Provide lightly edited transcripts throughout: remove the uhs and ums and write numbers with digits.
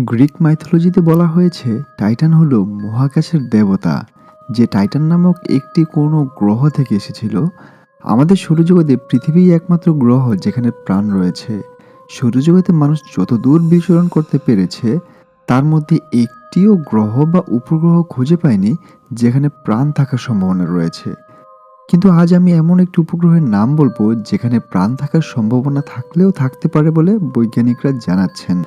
Greek মাইথোলজিতে বলা হয়েছে Titan হলো মহাকাশের দেবতা, যে টাইটান নামক একটি কোনো গ্রহ থেকে এসেছিল। আমাদের সৌরজগতে পৃথিবী একমাত্র গ্রহ যেখানে প্রাণ রয়েছে। সৌরজগতে মানুষ যত দূর বিচরণ করতে পেরেছে, তার মধ্যে একটিও গ্রহ বা উপগ্রহ খুঁজে পায়নি যেখানে প্রাণ থাকার সম্ভাবনা রয়েছে। কিন্তু আজ আমি এমন একটি উপগ্রহের নাম বলবো যেখানে প্রাণ থাকার সম্ভাবনা থাকলেও থাকতে পারে বলে বৈজ্ঞানিকরা জানাচ্ছেন।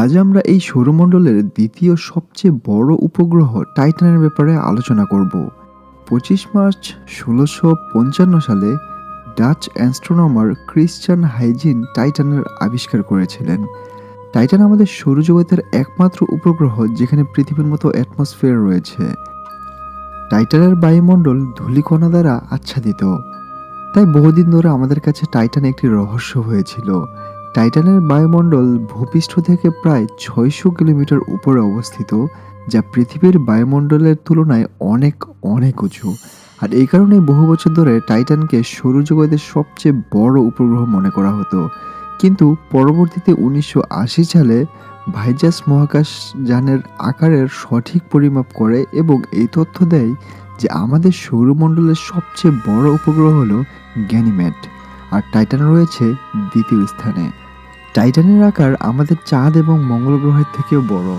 আজ আমরা এই সৌরমণ্ডলের দ্বিতীয় সবচেয়ে বড় উপগ্রহ টাইটানের ব্যাপারে আলোচনা করব। 25 মার্চ 1655 সালে ডাচ অ্যাস্ট্রোনমার ক্রিশ্চিয়ান হাইজিন টাইটানের আবিষ্কার করেছিলেন। টাইটান আমাদের সৌরজগতের একমাত্র উপগ্রহ যেখানে পৃথিবীর মতো অ্যাটমসফিয়ার রয়েছে। টাইটানের বায়ুমণ্ডল ধূলিকণা দ্বারা আচ্ছাদিত, তাই বহুদিন ধরে আমাদের কাছে টাইটান একটি রহস্য হয়েছিল। টাইটানের বায়ুমণ্ডল ভূপৃষ্ঠ থেকে প্রায় 600 কিলোমিটার উপরে অবস্থিত, যা পৃথিবীর বায়ুমণ্ডলের তুলনায় অনেক অনেক উঁচু। আর এই কারণে বহু বছর ধরে টাইটানকে সৌরজগতের সবচেয়ে বড় উপগ্রহ মনে করা হতো। কিন্তু পরবর্তীতে 1980 সালে ভাইজাস মহাকাশযানের আকারের সঠিক পরিমাপ করে এবং এই তথ্য দেয় যে আমাদের সৌরমণ্ডলের সবচেয়ে বড় উপগ্রহ হলো গ্যানিমেড, আর টাইটান রয়েছে দ্বিতীয় স্থানে। টাইটানের আকার আমাদের চাঁদ এবং মঙ্গল গ্রহের থেকেও বড়।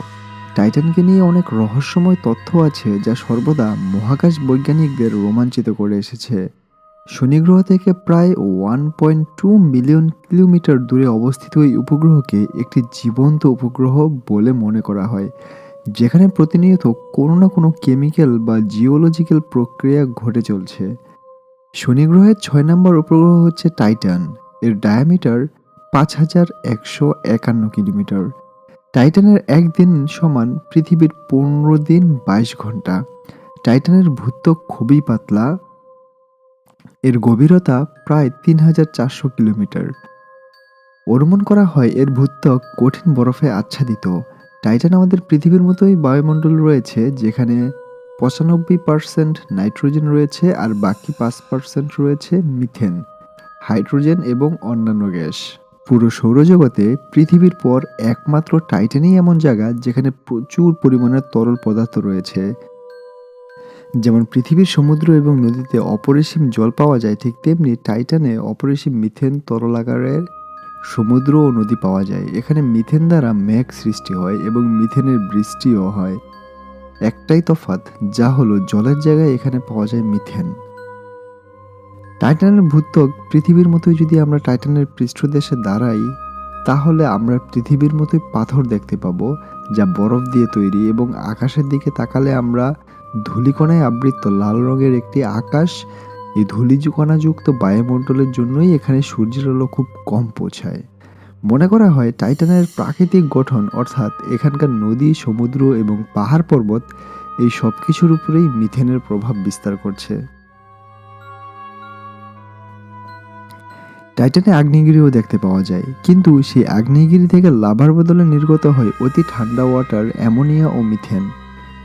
টাইটানকে নিয়ে অনেক রহস্যময় তথ্য আছে যা সর্বদা মহাকাশ বৈজ্ঞানিকদের রোমাঞ্চিত করে এসেছে। শনি গ্রহ থেকে প্রায় 1.2 মিলিয়ন কিলোমিটার দূরে অবস্থিত এই উপগ্রহকে একটি জীবন্ত উপগ্রহ বলে মনে করা হয়, যেখানে প্রতিনিয়ত কোনো না কোনো কেমিক্যাল বা জিওলজিক্যাল প্রক্রিয়া ঘটে চলছে। শনি গ্রহের 6 নম্বর উপগ্রহ হচ্ছে টাইটান। এর ডায়ামিটার 5151 কিলোমিটার। টাইটানের একদিন সমান পৃথিবীর 15 দিন 22 ঘন্টা। টাইটানের ভূত্বক খুবই পাতলা, এর গভীরতা প্রায় 3400 কিলোমিটার। অনুমান করা হয় এর ভূত্বক কঠিন বরফে আচ্ছাদিত। টাইটান আমাদের পৃথিবীর মতোই বায়ুমণ্ডল রয়েছে, যেখানে 95% নাইট্রোজেন রয়েছে আর বাকি 5% রয়েছে মিথেন, হাইড্রোজেন এবং অন্যান্য গ্যাস। পুরো সৌরজগতে পৃথিবীর পর একমাত্র টাইটানই এমন জায়গা যেখানে প্রচুর পরিমাণে তরল পদার্থ রয়েছে। যেমন পৃথিবীর সমুদ্র এবং নদীতে অপরিসীম জল পাওয়া যায়, ঠিক তেমনি টাইটানে অপরিসীম মিথেন তরলাগারের সমুদ্র ও নদী পাওয়া যায়। এখানে মিথেন দ্বারা মেঘ সৃষ্টি হয় এবং মিথেনের বৃষ্টিও হয়। একটাই তফাৎ, যা হলো জলের জায়গায় এখানে পাওয়া যায় মিথেন। টাইটানের ভূত্বক পৃথিবীর মতোই। যদি আমরা টাইটানের পৃষ্ঠদেশে দাঁড়াই, তাহলে আমরা পৃথিবীর মতোই পাথর দেখতে পাবো, যা বরফ দিয়ে তৈরি, এবং আকাশের দিকে তাকালে আমরা ধূলিকণায় আবৃত লাল রঙের একটি আকাশ। এই ধূলিকণাযুক্ত বায়ুমণ্ডলের জন্যই এখানে সূর্যের আলো খুব কম পৌঁছায়। মনে করা হয় টাইটানের প্রাকৃতিক গঠন, অর্থাৎ এখানকার নদী, সমুদ্র এবং পাহাড় পর্বত, এই সব কিছুর উপরেই মিথেনের প্রভাব বিস্তার করছে। টাইটানে আগ্নেয়গিরিও দেখতে পাওয়া যায়, কিন্তু সেই আগ্নেয়গিরি থেকে লাভার বদলে নির্গত হয় অতি ঠান্ডা ওয়াটার, অ্যামোনিয়া ও মিথেন।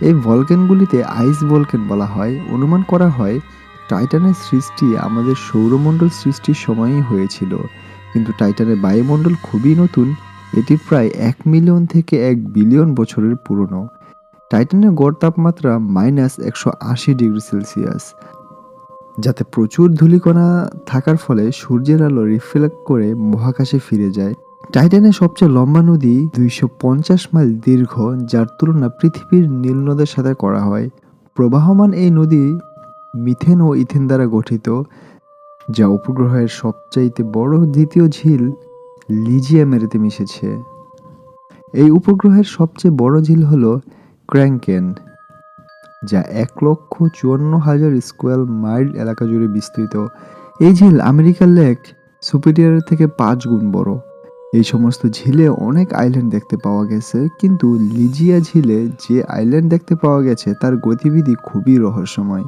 এই ভলকেনগুলিতে আইস ভলকেন বলা হয়। অনুমান করা হয় টাইটানের সৃষ্টি আমাদের সৌরমণ্ডল সৃষ্টির সময়ই হয়েছিল, কিন্তু টাইটানের বায়ুমণ্ডল খুবই নতুন। এটি প্রায় 1 মিলিয়ন থেকে 1 বিলিয়ন বছরের পুরনো। টাইটানের গড় তাপমাত্রা -180 ডিগ্রি সেলসিয়াস, যাতে প্রচুর ধূলিকণা থাকার ফলে সূর্যের আলো রিফ্লেক্ট করে মহাকাশে ফিরে যায়। টাইটানের সবচেয়ে লম্বা নদী 250 মাইল দীর্ঘ, যার তুলনা পৃথিবীর নীল নদের সাথে করা হয়। প্রবাহমান এই নদী মিথেন ও ইথেন দ্বারা গঠিত, যা উপগ্রহের সবচাইতে বড় দ্বিতীয় ঝিল লিজিয়ামেরিতে মিশেছে। এই উপগ্রহের সবচেয়ে বড় ঝিল হল ক্র্যাঙ্কেন, যা 1,54,000 স্কোয়ার মাইল এলাকা জুড়ে বিস্তৃত। এই ঝিল আমেরিকার লেক সুপিরিয়রের থেকে 5 গুণ বড়। এই সমস্ত ঝিলে অনেক আইল্যান্ড দেখতে পাওয়া গেছে, কিন্তু লিজিয়া ঝিলে যে আইল্যান্ড দেখতে পাওয়া গেছে তার গতিবিধি খুবই রহস্যময়।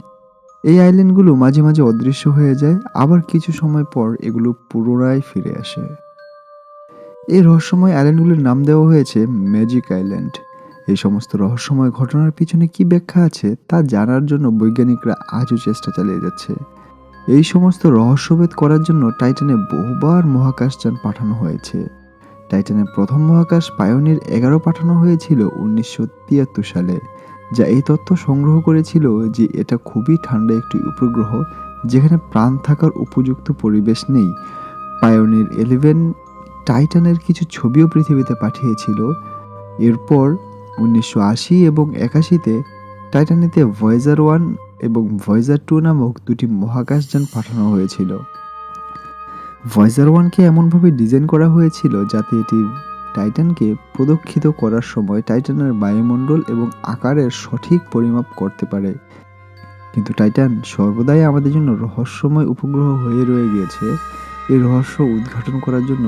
এই আইল্যান্ডগুলো মাঝে মাঝে অদৃশ্য হয়ে যায়, আবার কিছু সময় পর এগুলো পুনরায় ফিরে আসে। এই রহস্যময় আইল্যান্ডগুলোর নাম দেওয়া হয়েছে ম্যাজিক আইল্যান্ড। এই সমস্ত রহস্যময় ঘটনার পিছনে কি ব্যাখ্যা আছে তা জানার জন্য বৈজ্ঞানিকরা আজও চেষ্টা চালিয়ে যাচ্ছে। এই সমস্ত রহস্যভেদ করার জন্য টাইটানে বহুবার মহাকাশযান পাঠানো হয়েছে। টাইটানের প্রথম মহাকাশ পায়োনির 11 পাঠানো হয়েছিল 1973 সালে, যা এই তথ্য সংগ্রহ করেছিল যে এটা খুবই ঠান্ডা একটি উপগ্রহ যেখানে প্রাণ থাকার উপযুক্ত পরিবেশ নেই। পায়োনির 11 টাইটানের কিছু ছবিও পৃথিবীতে পাঠিয়েছিল। এরপর 1980 এবং 81-তে টাইটানিতে ভয়েজার 1 এবং ভয়েজার 2 নামক দুটি মহাকাশযান পাঠানো হয়েছিল। ভয়েজার 1কে এমনভাবে ডিজাইন করা হয়েছিল যাতে এটি টাইটানকে প্রদক্ষিত করার সময় টাইটানের বায়ুমণ্ডল এবং আকারের সঠিক পরিমাপ করতে পারে। কিন্তু টাইটান সর্বদাই আমাদের জন্য রহস্যময় উপগ্রহ হয়ে রয়ে গিয়েছে। এই রহস্য উদ্ঘাটন করার জন্য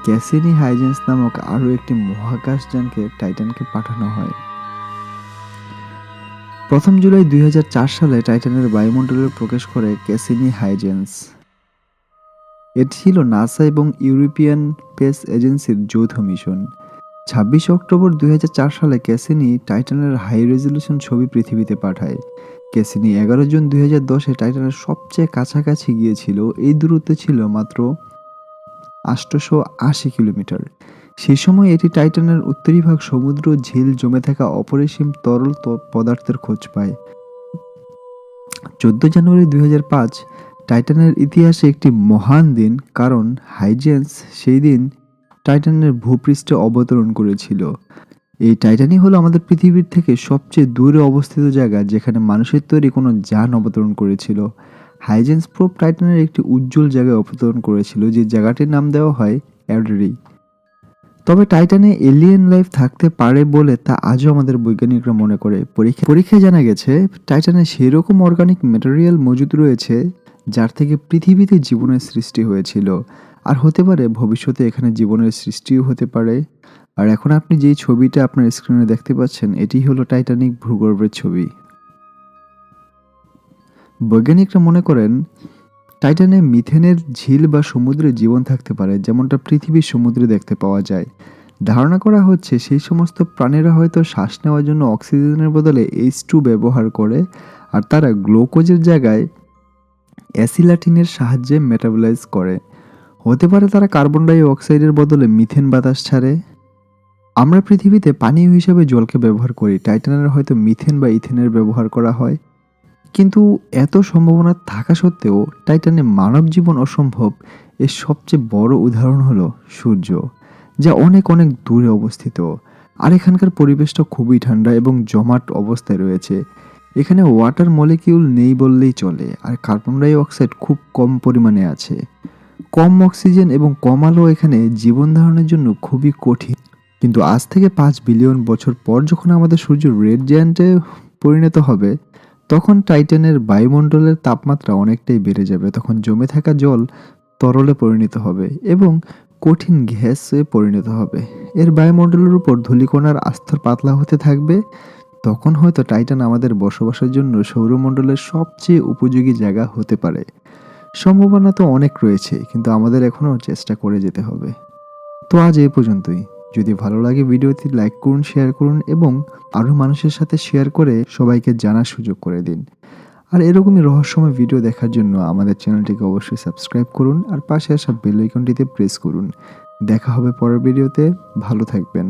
ক্যাসিনি হাইজেন্স নামক আরও একটি মহাকাশযানকে টাইটানকে পাঠানো হয়। 1 জুলাই 2004 সালে টাইটানের বায়ুমণ্ডলে প্রবেশ করে ক্যাসিনি হাইজেন্স। এটি ছিল নাসা এবং ইউরোপিয়ান স্পেস এজেন্সির যৌথ মিশন। 26 অক্টোবর 2004 সালে ক্যাসিনি টাইটানের হাই রেজলিউশন ছবি পৃথিবীতে পাঠায়। ক্যাসিনি 11 জুন 2010-এ টাইটানের সবচেয়ে কাছাকাছি গিয়েছিল। এই দূরত্ব ছিল মাত্র 880 কিলোমিটার। সেই সময় এটি টাইটানের উত্তরীভাগ সমুদ্র ঝিল জমে থাকা অপরিসীম তরল পদার্থের খোঁজ পায়। 14 জানুয়ারি 2005 টাইটানের ইতিহাসে একটি মহান দিন, কারণ হাইজেন্স সেই দিন টাইটানের ভূপৃষ্ঠে অবতরণ করেছিল। এই টাইটানই হলো আমাদের পৃথিবীর থেকে সবচেয়ে দূরে অবস্থিত জায়গা যেখানে মানুষের তৈরি কোনো যান অবতরণ করেছিল। হাইজেন্স প্রোব টাইটানের একটি উজ্জ্বল জায়গায় অবতরণ করেছিল, যে জায়গাটির নাম দেওয়া হয় অ্যাডরি। তবে টাইটানে এলিয়েন লাইফ থাকতে পারে বলে তা আজও আমাদের বৈজ্ঞানিকরা মনে করে। পরীক্ষায় জানা গেছে টাইটানে সেই রকম অর্গানিক ম্যাটেরিয়াল মজুদ রয়েছে যার থেকে পৃথিবীতে জীবনের সৃষ্টি হয়েছিল, আর হতে পারে ভবিষ্যতে এখানে জীবনের সৃষ্টিও হতে পারে। আর এখন আপনি যেই ছবিটা আপনার স্ক্রিনে দেখতে পাচ্ছেন, এটি হলো টাইটানিক ভূগর্ভের ছবি। বৈজ্ঞানিকরা মনে করেন টাইটানে মিথেনের ঝিল বা সমুদ্রে জীবন থাকতে পারে, যেমনটা পৃথিবীর সমুদ্রে দেখতে পাওয়া যায়। ধারণা করা হচ্ছে সেই সমস্ত প্রাণীরা হয়তো শ্বাস নেওয়ার জন্য অক্সিজেনের বদলে H2 ব্যবহার করে, আর তারা গ্লুকোজের জায়গায় অ্যাসিলাটিনের সাহায্যে মেটাবলাইজ করে। হতে পারে তারা কার্বন ডাই অক্সাইডের বদলে মিথেন বাতাস ছাড়ে। আমরা পৃথিবীতে পানীয় হিসেবে জলকে ব্যবহার করি, টাইটানের হয়তো মিথেন বা ইথেনের ব্যবহার করা হয়। কিন্তু এত সম্ভাবনা থাকা সত্ত্বেও টাইটানে মানব জীবন অসম্ভব। এর সবচেয়ে বড় উদাহরণ হলো সূর্য, যা অনেক অনেক দূরে অবস্থিত, আর এখানকার পরিবেশটা খুবই ঠান্ডা এবং জমাট অবস্থায় রয়েছে। এখানে ওয়াটার মলিকিউল নেই বললেই চলে, আর কার্বন ডাই অক্সাইড খুব কম পরিমাণে আছে। কম অক্সিজেন এবং কম আলো এখানে জীবন ধারণের জন্য খুবই কঠিন। কিন্তু আজ থেকে 5 বিলিয়ন বছর পর যখন আমাদের সূর্য রেড জায়ান্টে পরিণত হবে, তখন টাইটানের বায়ুমণ্ডলের তাপমাত্রা অনেকটাই বেড়ে যাবে। তখন জমে থাকা জল তরলে পরিণত হবে এবং কঠিন গ্যাসে পরিণত হবে। এর বায়ুমণ্ডলের উপর ধূলিকণার আস্তর পাতলা হতে থাকবে। তখন হয়তো টাইটান আমাদের বসবাসের জন্য সৌরমণ্ডলের সবচেয়ে উপযোগী জায়গা হতে পারে। সম্ভাবনা তো অনেক রয়েছে, কিন্তু আমাদের এখনও চেষ্টা করে যেতে হবে। তো আজ এই পর্যন্তই। যদি ভালো লাগে ভিডিওটি লাইক করুন, শেয়ার করুন এবং আরও মানুষের সাথে শেয়ার করে সবাইকে জানার সুযোগ করে দিন। আর এরকমই রহস্যময় ভিডিও দেখার জন্য আমাদের চ্যানেলটিকে অবশ্যই সাবস্ক্রাইব করুন আর পাশে আসা বেল আইকনটিতে প্রেস করুন। দেখা হবে পরের ভিডিওতে। ভালো থাকবেন।